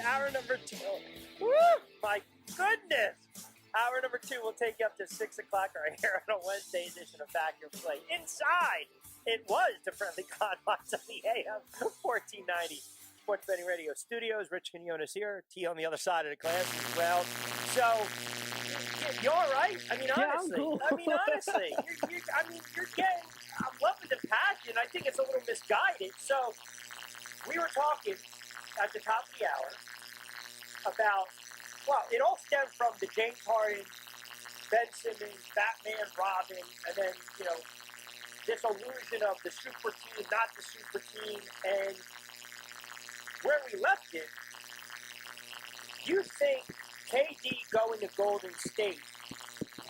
Hour number 2. Woo! My goodness! Hour number 2 will take you up to 6 o'clock right here on a Wednesday edition of Factor Play. Inside, it was the Friendly Confines of the AM 1490 Sports Betting Radio Studios. Rich Quinones here. T on the other side of the glass as well. So, you all right? I mean, honestly. I'm cool. You're getting, I'm loving the passion. I think it's a little misguided. So, we were talking at the top of the hour about, well, it all stemmed from the James Harden, Ben Simmons, Batman, Robin, and then, this illusion of the super team, not the super team, and where we left it, you think KD going to Golden State,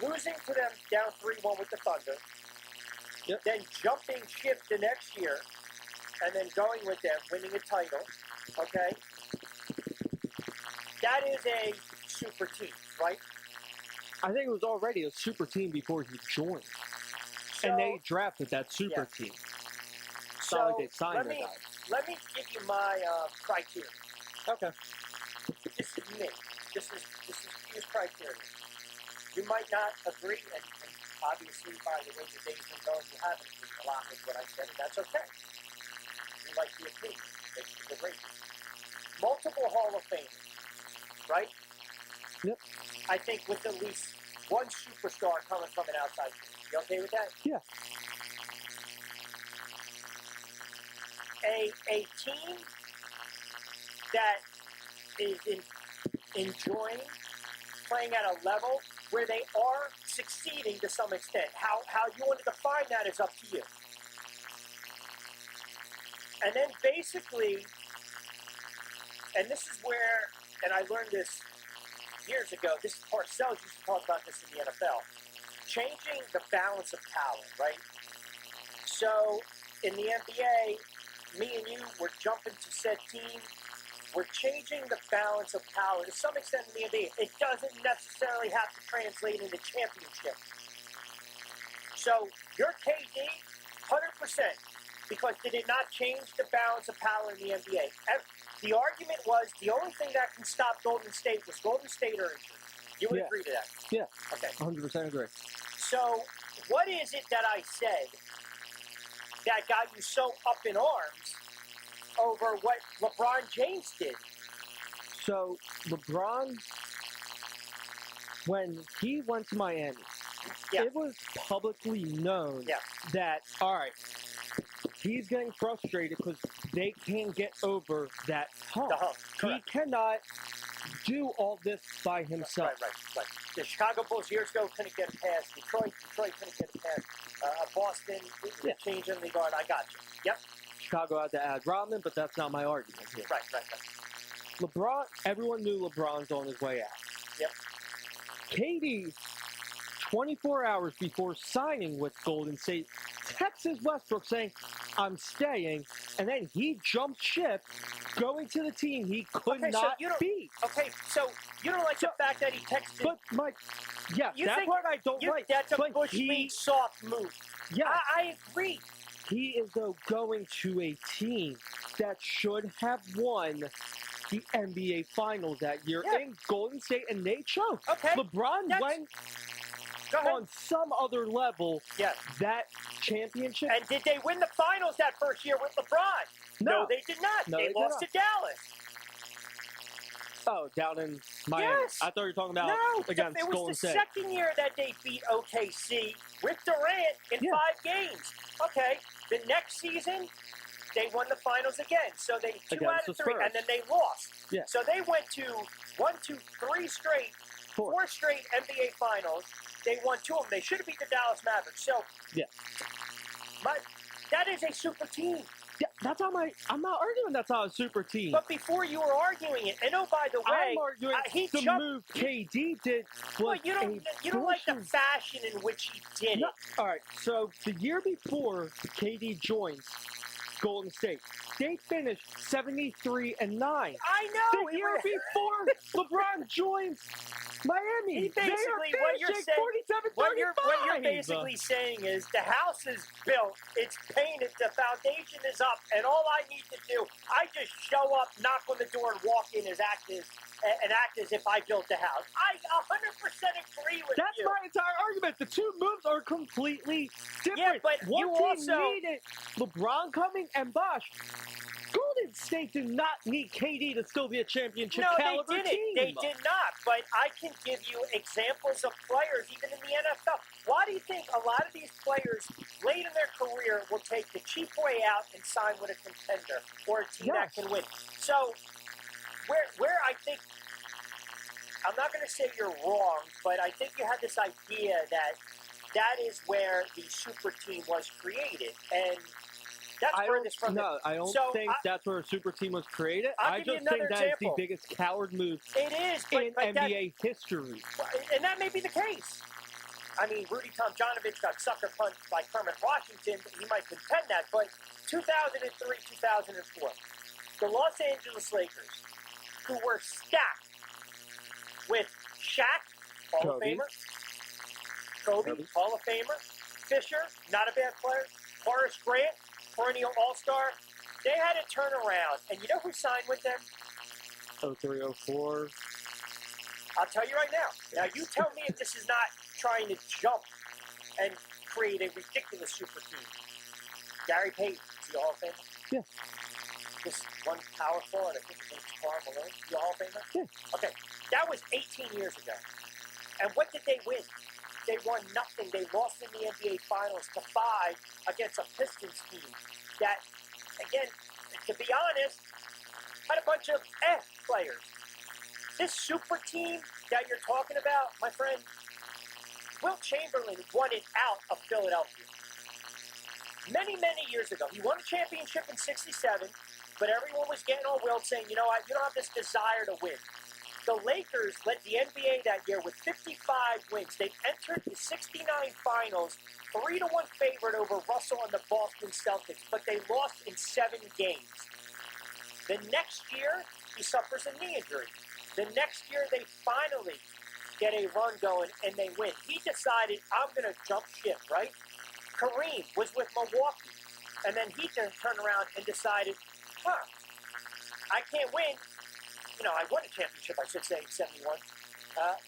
losing to them down 3-1 with the Thunder, then jumping ship the next year, and then going with them, winning a title, okay? That is a super team, right? I think it was already a super team before he joined. So, and they drafted that super team. It's not like they signed that guy. Let me give you my criteria. Okay. This is me. This is his criteria. You might not agree, and obviously by the way the day's been going, you haven't agreed a lot with what I said, and that's okay. You like the opinion. It's the great. Multiple Hall of Famers, right? Yep. I think with at least one superstar coming from an outside team. You okay with that? Yeah. A team that is enjoying playing at a level where they are succeeding to some extent. How you want to define that is up to you. And then basically, and this is where, and I learned this years ago, this Parcells used to talk about this in the NFL, changing the balance of power, right? So in the NBA, me and you were jumping to said team. We're changing the balance of power to some extent in the NBA. It doesn't necessarily have to translate into championship. So your KD, 100%, because did it not change the balance of power in the NBA? The argument was the only thing that can stop Golden State was Golden State or injury. You would agree to that? Yeah. Okay. 100% agree. So what is it that I said that got you so up in arms over what LeBron James did? So LeBron, when he went to Miami, it was publicly known that, all right, he's getting frustrated because they can't get over that hump. He cannot do all this by himself. Right. The Chicago Bulls years ago couldn't get past Detroit. Detroit couldn't get past Boston. Change in the guard. I got you. Yep. Chicago had to add Rodman, but that's not my argument here. Right. LeBron, everyone knew LeBron's on his way out. Yep. KD, 24 hours before signing with Golden State, texts Westbrook saying, I'm staying, and then he jumped ship, going to the team he could not beat. Okay, so you don't like the fact that he texted... But, Mike, that part I don't like. That's a Bush League soft move. Yeah. I agree. He is, though, going to a team that should have won the NBA Finals that year in Golden State, and they choked. Okay. LeBron went on some other level that championship. And did they win the Finals that first year with LeBron? No, they did not. No, they lost to Dallas. Oh, down in Miami. Yes. I thought you were talking about against it was Golden the State. Second year that they beat OKC with Durant in 5 games. Okay, the next season, they won the Finals again. So they 2 out of 3, and then they lost. Yeah. So they went to 4 straight NBA Finals. They won 2 of them. They should have beat the Dallas Mavericks. So that is a super team. Yeah, that's not I'm not arguing that's not a super team. But before you were arguing it, and by the way, I'm arguing move KD did was you don't like the fashion in which he did it. All right, so the year before KD joins, Golden State. They finished 73-9. I know. The year before LeBron joins Miami, they are finishing 47-35. What you're basically saying is the house is built, it's painted, the foundation is up, and all I need to do, I just show up, knock on the door, and walk in and act as if I built the house. I 100% agree with you. That's my entire argument. The two moves are completely different. Yeah, but one you team also needed LeBron coming and Bosh. Golden State did not need KD to still be a championship caliber team. They did not. But I can give you examples of players, even in the NFL. Why do you think a lot of these players late in their career will take the cheap way out and sign with a contender or a team that can win? So where I think, I'm not going to say you're wrong, but I think you had this idea that is where the super team was created. And that's furthest from No, I don't think that's where a super team was created. I just think that is the biggest coward move in NBA history. And that may be the case. I mean, Rudy Tomjanovich got sucker punched by Kermit Washington. He might contend that. But 2003, 2004, the Los Angeles Lakers, who were stacked with Shaq, Hall of Famer, Kobe, Hall of Famer, Fisher, not a bad player, Horace Grant, perennial all-star. They had to turn around. And you know who signed with them? 03, 04. I'll tell you right now. Now, you tell me if this is not trying to jump and create a ridiculous super team. Gary Payton, is he a Hall of Famer? Yeah. This one powerful, and I think his name's Karl Malone. Is he a Hall of Famer? Yeah. Okay. That was 18 years ago. And what did they win? They won nothing. They lost in the NBA Finals to 5 against a Pistons team that, again, to be honest, had a bunch of players. This super team that you're talking about, my friend, Wilt Chamberlain won it out of Philadelphia. Many, many years ago. He won a championship in '67, but everyone was getting on Wilt saying, you know what, you don't have this desire to win. The Lakers led the NBA that year with 55 wins. They entered the 69 finals, 3-1 favorite over Russell and the Boston Celtics, but they lost in 7 games. The next year, he suffers a knee injury. The next year, they finally get a run going, and they win. He decided, I'm going to jump ship, right? Kareem was with Milwaukee, and then he turned around and decided, I can't win. You know, I won a championship, I should say, in 71.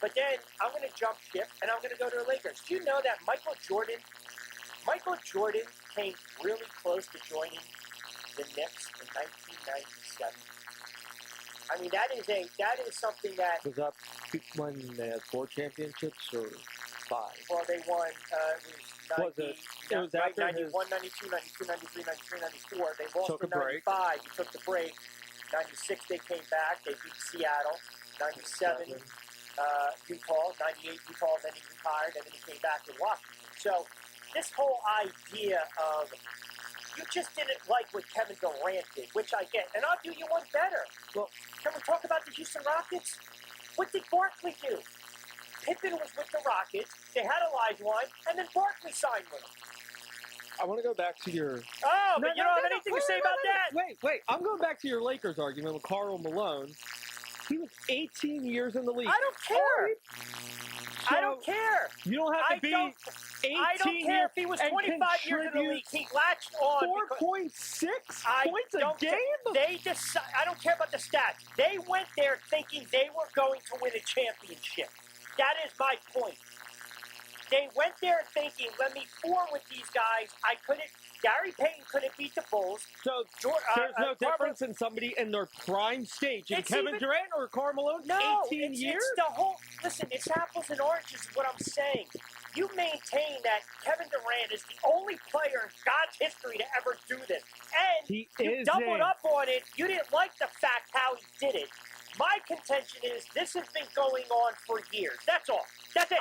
But then I'm going to jump ship, and I'm going to go to the Lakers. Do you know that Michael Jordan came really close to joining the Knicks in 1997? I mean, that is something that... Was that when they had 4 championships or 5? Well, they won, it was after 91, 92, 92, 93, 93, 94. They lost in 95. He took the break. 96, they came back. They beat Seattle. 97, Utah. 98, Utah. Then he retired, and then he came back to Washington. So this whole idea of you just didn't like what Kevin Durant did, which I get, and I'll do you one better. Well, can we talk about the Houston Rockets? What did Barkley do? Pippen was with the Rockets. They had Olajuwon, and then Barkley signed with them. I want to go back to your... Oh, but you don't have anything to say about that? Wait. I'm going back to your Lakers argument with Karl Malone. He was 18 years in the league. I don't care. So I don't care. You don't have to be 18 I don't care if he was 25 years in the league. He latched on. 4.6 points a game? I don't care about the stats. They went there thinking they were going to win a championship. That is my point. They went there thinking, let me form with these guys. Gary Payton couldn't beat the Bulls. So there's no difference in somebody in their prime stage. In Kevin Durant or Karl Malone? No, 18 years? It's the whole, listen, it's apples and oranges is what I'm saying. You maintain that Kevin Durant is the only player in God's history to ever do this. And you doubled up on it. You didn't like the fact how he did it. My contention is this has been going on for years. That's all. That's it.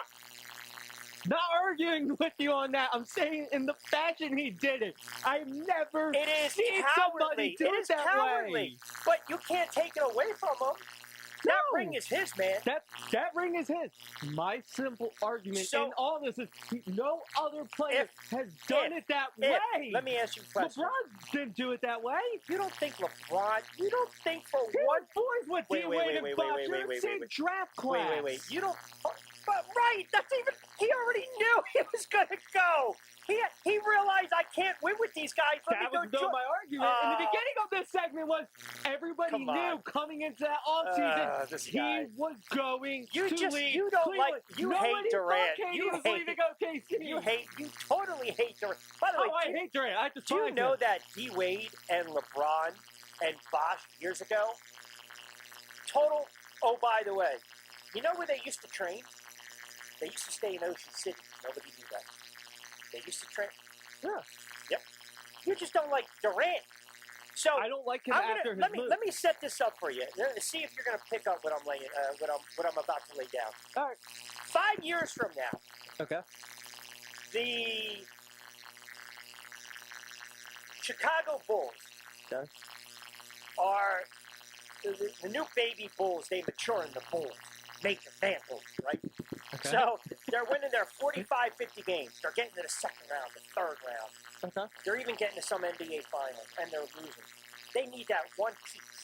Not arguing with you on that. I'm saying in the fashion he did it. I've never seen somebody do it that way. But you can't take it away from him. That ring is his, man. That ring is his. My simple argument in all this is no other player has done it that way. Let me ask you a question. LeBron didn't do it that way. You don't think LeBron? You don't think for he one? Boys with D-Wade and Bosh, same draft class. Wait. You don't. But right, that's even. He already knew he was going to go. He realized I can't win with these guys. That was my argument. In the beginning of this segment was everybody knew coming into that offseason he was going to leave. You don't Cleveland. like. You hate Durant. You totally hate Durant. By the way, I hate Durant. Do you know that D-Wade and LeBron and Bosh years ago? Total. Oh, by the way, you know where they used to train? They used to stay in Ocean City. Nobody knew that. They used to train. Yeah. Yep. You just don't like Durant. So I don't like him after his move. Let me set this up for you. See if you're going to pick up what I'm laying, what I'm about to lay down. All right. 5 years from now. Okay. The Chicago Bulls are the new baby Bulls. They mature in the Bulls. Major fan Bulls, right? Okay. So they're winning their 45, 50 games. They're getting to the second round, the third round. Okay. They're even getting to some NBA finals, and they're losing. They need that one piece.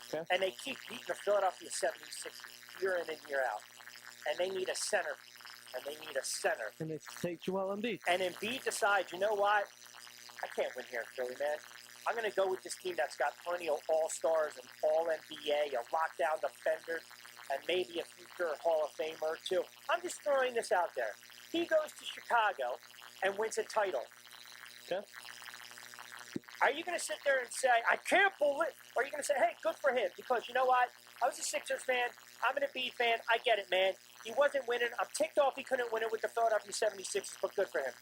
Okay. And they keep beating the Philadelphia 76ers year in and year out. And they need a center. And it's take Joel Embiid. And Embiid decides, you know what? I can't win here in Philly, man. I'm going to go with this team that's got plenty of all-stars and all-NBA, a lockdown defender, and maybe a future Hall of Famer or two. I'm just throwing this out there. He goes to Chicago and wins a title. Okay. Are you going to sit there and say, I can't believe, or are you going to say, hey, good for him? Because you know what? I was a Sixers fan. I'm an Embiid fan. I get it, man. He wasn't winning. I'm ticked off he couldn't win it with the Philadelphia 76ers, but good for him.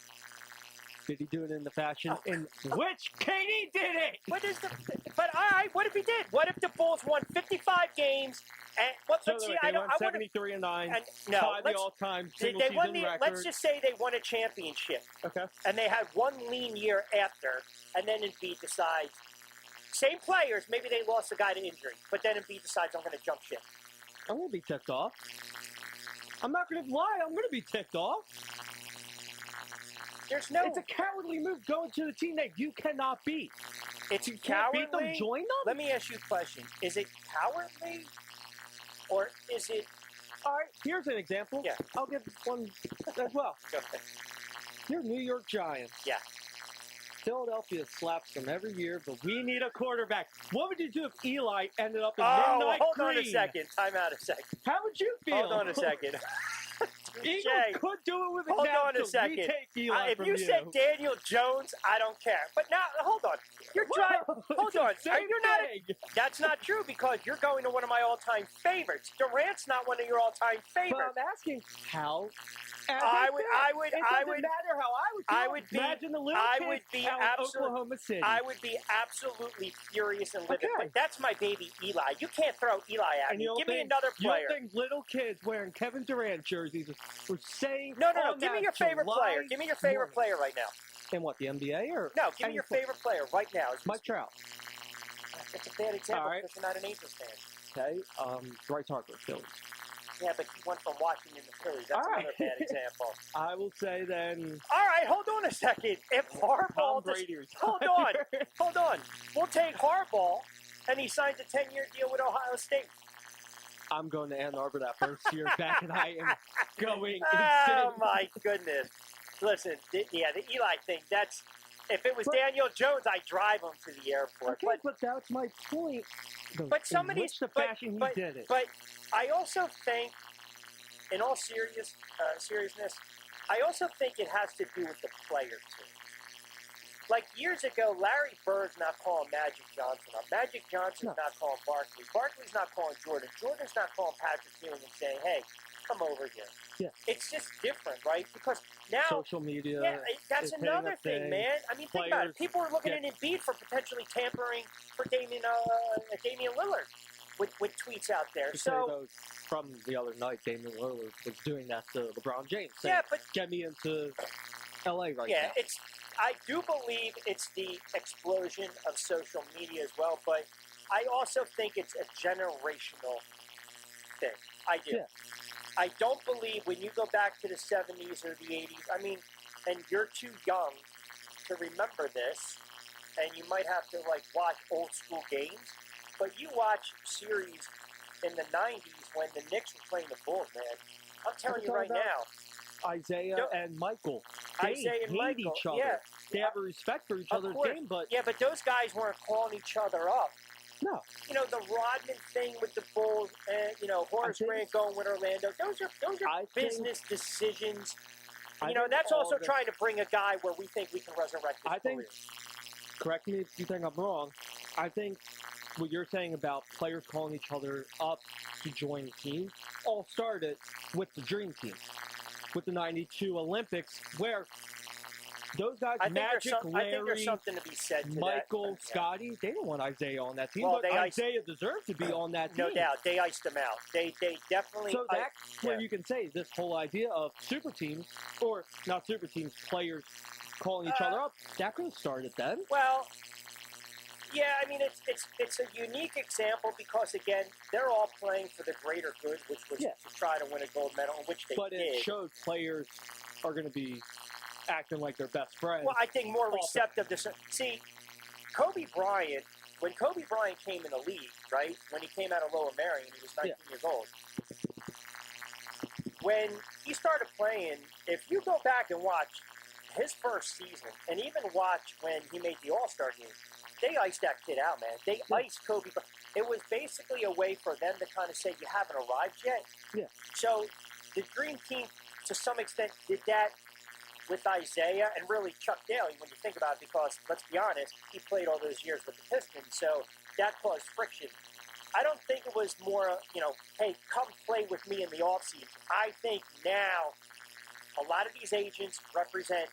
Did he do it in the fashion in which KD did it? But all right, what if he did? What if the Bulls won 55 games and let's see, they won 73-9, tied the all-time single-season record. Let's just say they won a championship. Okay. And they had one lean year after, and then Embiid decides, same players, maybe they lost a guy to injury, but then Embiid decides, I'm going to jump ship. I'm going to be ticked off. I'm not going to lie, I'm going to be ticked off. It's a cowardly move going to the team that you cannot beat. It's you cowardly. Can't beat them, join them? Let me ask you a question. Is it cowardly or is it... All right, here's an example. Yeah. I'll give one as well. Go ahead. You're New York Giants. Yeah. Philadelphia slaps them every year, but we need a quarterback. What would you do if Eli ended up in Midnight hold Green? On a second. Time out a second. How would you feel? Hold on a second. Eagles could do it with a Hold on a second. If you said Daniel Jones, I don't care. But now, hold on. You're trying. Hold on. You're not. That's not true because you're going to one of my all-time favorites. Durant's not one of your all-time favorites. But I'm asking how. I would. It doesn't matter how I would feel. Imagine the little kids out in Oklahoma City. I would be absolutely furious and livid. But that's my baby Eli. You can't throw Eli at me. Give me another player. You don't think little kids wearing Kevin Durant jerseys were saying? No. Give me your favorite player. Give me your favorite player right now. In what, the NBA or? No, give me your favorite player right now. Mike Trout. That's a bad example because you're not an Angels fan. Okay, Bryce Harper, Phillies. Yeah, but he went from Washington to Phillies. That's another bad example. I will say then. All right, hold on a second. If Harbaugh, hold on. We'll take Harbaugh, and he signs a 10-year deal with Ohio State. I'm going to Ann Arbor that first year back, and I am going insane. Oh my goodness! Listen, the Eli thing. That's if it was Daniel Jones, I'd drive him to the airport. Okay, but that's my point. But somebody's the fashion he did it. But I also think, in all seriousness, I also think it has to do with the player too. Like years ago, Larry Bird's not calling Magic Johnson up. Magic Johnson's not calling Barkley. Barkley's not calling Jordan. Jordan's not calling Patrick Ewing and saying, "Hey, come over here." Yeah. It's just different, right? Because now social media. Yeah, that's another thing, man. I mean, think about it. People are looking at Embiid for potentially tampering for Damian Lillard with tweets out there. So from the other night, Damian Lillard was doing that to LeBron James. Yeah, but get me into LA right now. Yeah, I do believe it's the explosion of social media as well, but I also think it's a generational thing. I do. Yeah. I don't believe when you go back to the 70s or the 80s, I mean, and you're too young to remember this, and you might have to, like, watch old school games, but you watch series in the 90s when the Knicks were playing the Bulls, man. I'm telling you right now. Isaiah and Michael. They Isaiah and hate Michael, each other. yeah. They have a respect for each other's game, but... Yeah, but those guys weren't calling each other up. No. You know, the Rodman thing with the Bulls and, you know, Horace Grant going with Orlando, those are business decisions. You know, that's also trying to bring a guy where we think we can resurrect his career. Correct me if you think I'm wrong, I think what you're saying about players calling each other up to join a team all started with the Dream Team, with the 92 Olympics, where those guys, Magic, Larry, I think there's something to be said to Michael, Scotty, they didn't want Isaiah on that team, well, but Isaiah deserved to be on that team. No doubt. They iced him out. They definitely... So that's where you can say this whole idea of super teams, or not super teams, players calling each other up, that could have started then. Well, yeah, I mean, it's a unique example because, again, they're all playing for the greater good, which was to try to win a gold medal, which they did. But it showed players are going to be acting like their best friends. Well, I think more receptive to... See, Kobe Bryant, when Kobe Bryant came in the league, right, when he came out of Lower Merion, he was 19 years old. When he started playing, if you go back and watch his first season, and even watch when he made the All-Star game, they iced that kid out, man. They iced Kobe. It was basically a way for them to kind of say, you haven't arrived yet. Yeah. So the Dream Team, to some extent, did that with Isaiah and really Chuck Daly, when you think about it, because, let's be honest, he played all those years with the Pistons, so that caused friction. I don't think it was more, you know, hey, come play with me in the offseason. I think now a lot of these agents represent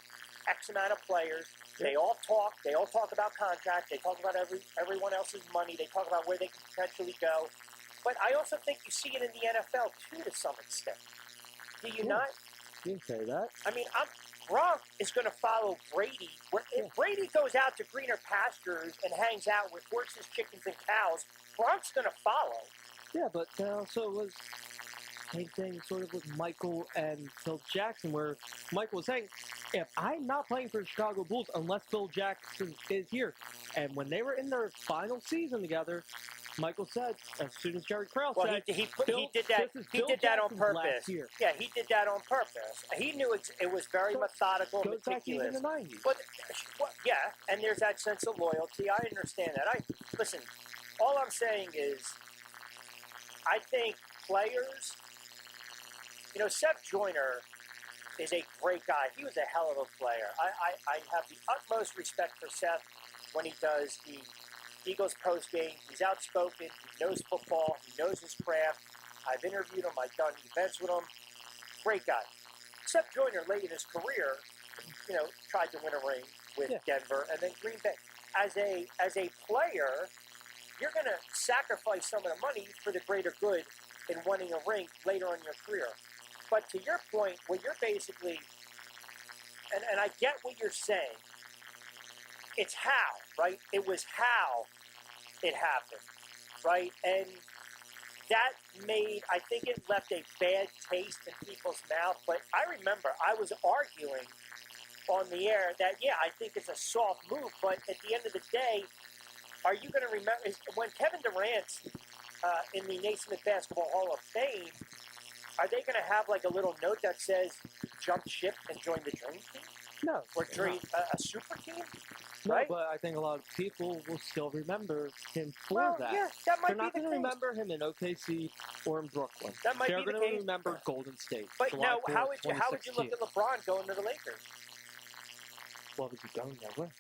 X amount of players. They all talk. They all talk about contracts. They talk about everyone else's money. They talk about where they can potentially go. But I also think you see it in the NFL, too, to some extent. Do you not? You can say that. I mean, Gronk is going to follow Brady. If Brady goes out to greener pastures and hangs out with horses, chickens, and cows, Gronk's going to follow. Yeah, but there also was same thing sort of with Michael and Phil Jackson, where Michael was saying, if I'm not playing for the Chicago Bulls unless Phil Jackson is here. And when they were in their final season together, Michael said, as soon as Jerry Krause said, he did that on purpose. Yeah, he did that on purpose. He knew it was very methodical and meticulous. Back in the 90s. But, yeah, and there's that sense of loyalty. I understand that. Listen, all I'm saying is, I think players, you know, Seth Joyner is a great guy. He was a hell of a player. I have the utmost respect for Seth when he does the Eagles post-game. He's outspoken. He knows football. He knows his craft. I've interviewed him. I've done events with him. Great guy. Seth Joyner, late in his career, you know, tried to win a ring with Denver and then Green Bay. As a player, you're going to sacrifice some of the money for the greater good in winning a ring later on in your career. But to your point, what you're basically, and I get what you're saying, it's how, right? It was how it happened, right? And that I think it left a bad taste in people's mouth. But I remember I was arguing on the air that, yeah, I think it's a soft move. But at the end of the day, are you going to remember, when Kevin Durant's in the Naismith Basketball Hall of Fame, are they going to have like a little note that says, jump ship and join the Dream Team? No. Or join a super team? No, right? But I think a lot of people will still remember him for that. Yeah, that might They're not be the going to case. remember him in OKC or in Brooklyn. That might They're be the going to case. remember Golden State. But now, how would you 2016. look at LeBron going to the Lakers? What was he going there with?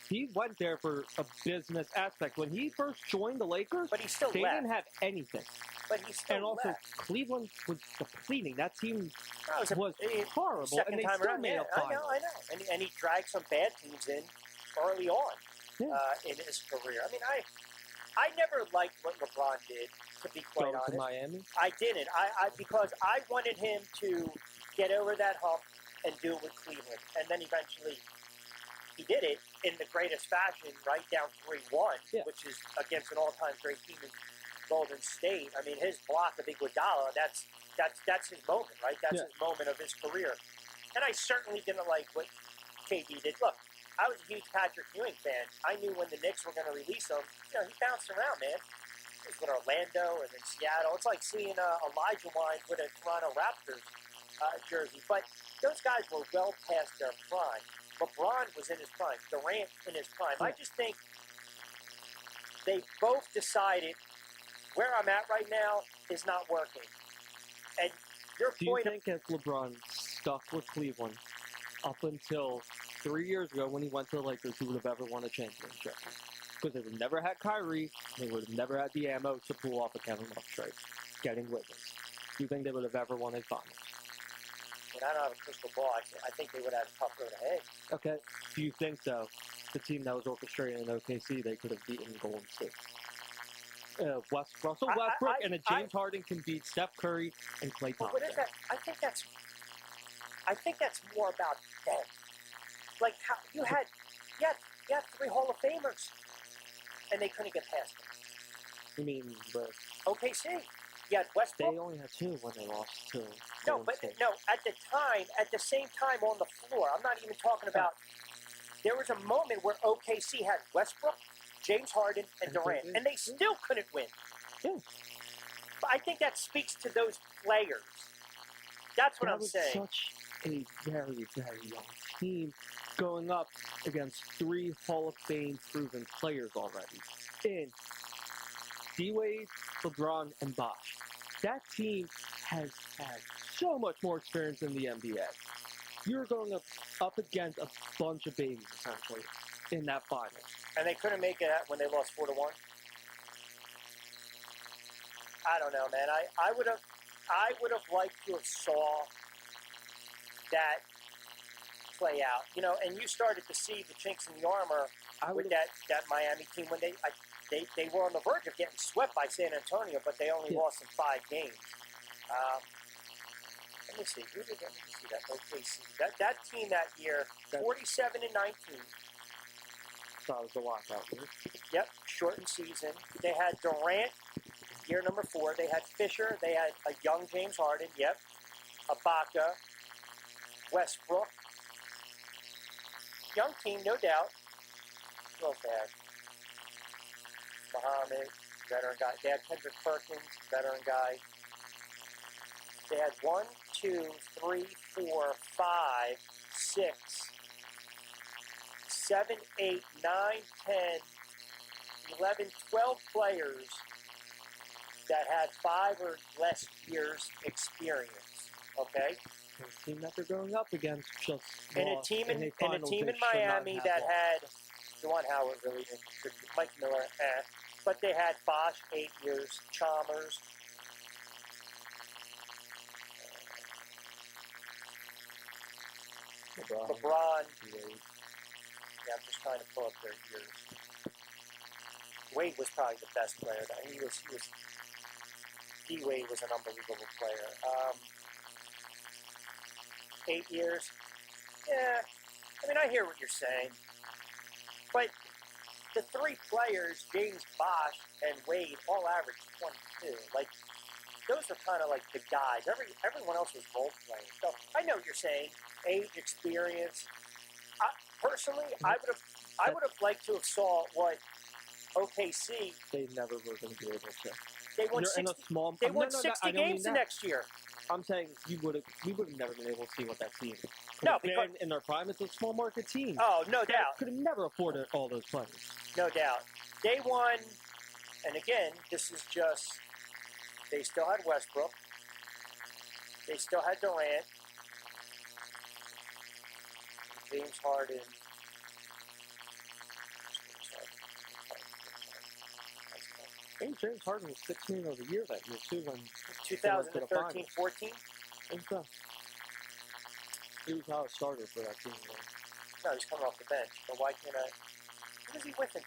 He went there for a business aspect. When he first joined the Lakers, but he still they left. didn't have anything. But he still And also, left. Cleveland was depleting. That team was horrible, second and they time still around. made a final. I know. And he dragged some bad teams in early on in his career. I mean, I never liked what LeBron did, to be quite honest. To Miami? I didn't. Because I wanted him to get over that hump and do it with Cleveland. And then eventually he did it in the greatest fashion, right down 3-1, which is against an all-time great team Golden State. I mean, his block of Iguodala, that's his moment, right? That's his moment of his career. And I certainly didn't like what KD did. Look, I was a huge Patrick Ewing fan. I knew when the Knicks were going to release him, he bounced around, man. He was with Orlando and then Seattle. It's like seeing Elijah Wines with a Toronto Raptors jersey. But those guys were well past their prime. LeBron was in his prime. Durant in his prime. I just think they both decided where I'm at right now is not working. And your point. Do you think if LeBron stuck with Cleveland up until 3 years ago when he went to the Lakers, he would have ever won a championship? Because they would have never had Kyrie, they would have never had the ammo to pull off a Kevin Love trade, getting Wiggins. Do you think they would have ever won a finals? But I don't have a crystal ball. I think they would have a tough road ahead. Okay. Do you think, though, the team that was orchestrated in OKC, they could have beaten Golden State? Russell Westbrook and a James Harden can beat Steph Curry and Klay Thompson. What is that? I think that's more about them. Like how you had 3 Hall of Famers, and they couldn't get past them. You mean the OKC? Yeah, Westbrook. They only had 2 when they lost to. No, but State. No. At the same time on the floor. I'm not even talking about. There was a moment where OKC had Westbrook, James Harden, and Durant, and they still couldn't win. Yeah. But I think that speaks to those players. That's what I'm saying. Such a very, very young team going up against 3 Hall of Fame proven players already. In D-Wade, LeBron, and Bosh. That team has had so much more experience in the NBA. You're going up against a bunch of babies, essentially, in that final. And they couldn't make it when they lost 4-1? I don't know, man. I would have liked to have saw that play out. And you started to see the chinks in the armor with that Miami team when they were on the verge of getting swept by San Antonio, but they only lost in 5 games. Let me see. Who did that? Let me see that. OKC. That team that year, 47-19. So it was the lockout. Yep, shortened season. They had Durant, year number 4. They had Fisher. They had a young James Harden. Yep. Ibaka, Westbrook. Young team, no doubt. Real bad. Muhammad, veteran guy. They had Kendrick Perkins, veteran guy. They had 1, 2, 3, 4, 5, 6, 7, 8, 9, 10, 11, 12 players that had 5 or less years experience. Okay? And the team that they're going up against just and a team in Miami that had Juwan Howard really didn't, Mike Miller, but they had Bosh 8 years, Chalmers. LeBron. Yeah, I'm just trying to pull up their years. Wade was probably the best player. D-Wade was an unbelievable player. 8 years. Yeah, I mean, I hear what you're saying. But the 3 players, James, Bosh, and Wade, all averaged 22. Like, those are kind of like the guys. Everyone else was role playing. So I know what you're saying. Age, experience. Personally, I would have liked to have saw what OKC. They never were going to be able to. They won 60 games the next year. I'm saying we would have never been able to see what that team. No, because in their prime, it's a small market team. Oh, no doubt. Could have never afforded all those players. No doubt. They won, and again, this is just. They still had Westbrook. They still had Durant. James Harden. I think James Harden was 6 Man of the Year that year, too, when 2013-14? I think so. He was not a starter for that team. Right? No, he's coming off the bench. But why can't I? Who was he with in 2013-14?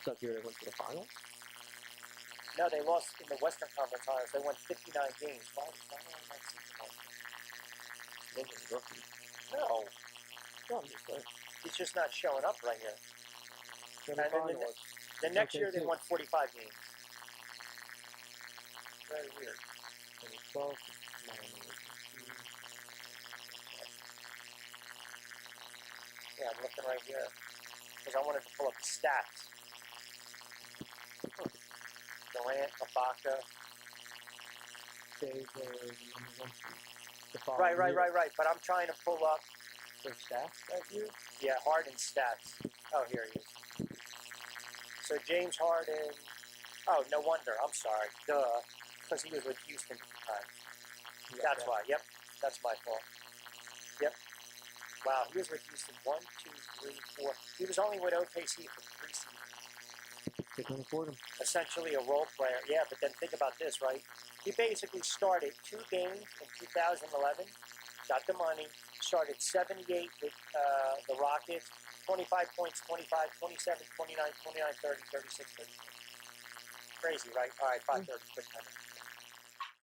That year they went to the finals? No, they lost in the Western Conference Finals. They won 59 games. Why am I not seeing one? Wasn't a rookie. No, I'm just saying. He's just not showing up right here. And then Then next year they won 45 games. Very weird. 2012, yeah, I'm looking right here because I wanted to pull up the stats. Durant, Ibaka. Right. But I'm trying to pull up their stats that year. Yeah, Harden's stats. Oh, here he is. So James Harden. Oh, no wonder. I'm sorry. Duh. Because he was with Houston at the time. That's why. Yep. That's my fault. Yep. Wow. He was with Houston 1, 2, 3, 4. He was only with OKC for 3 seasons. They couldn't afford him. Essentially a role player. Yeah, but then think about this, right? He basically started 2 games in 2011, got the money, started 78 with the Rockets, 25 points, 25, 27, 29, 29, 30, 36, 30. Crazy, right? All right, 5:30, quick time.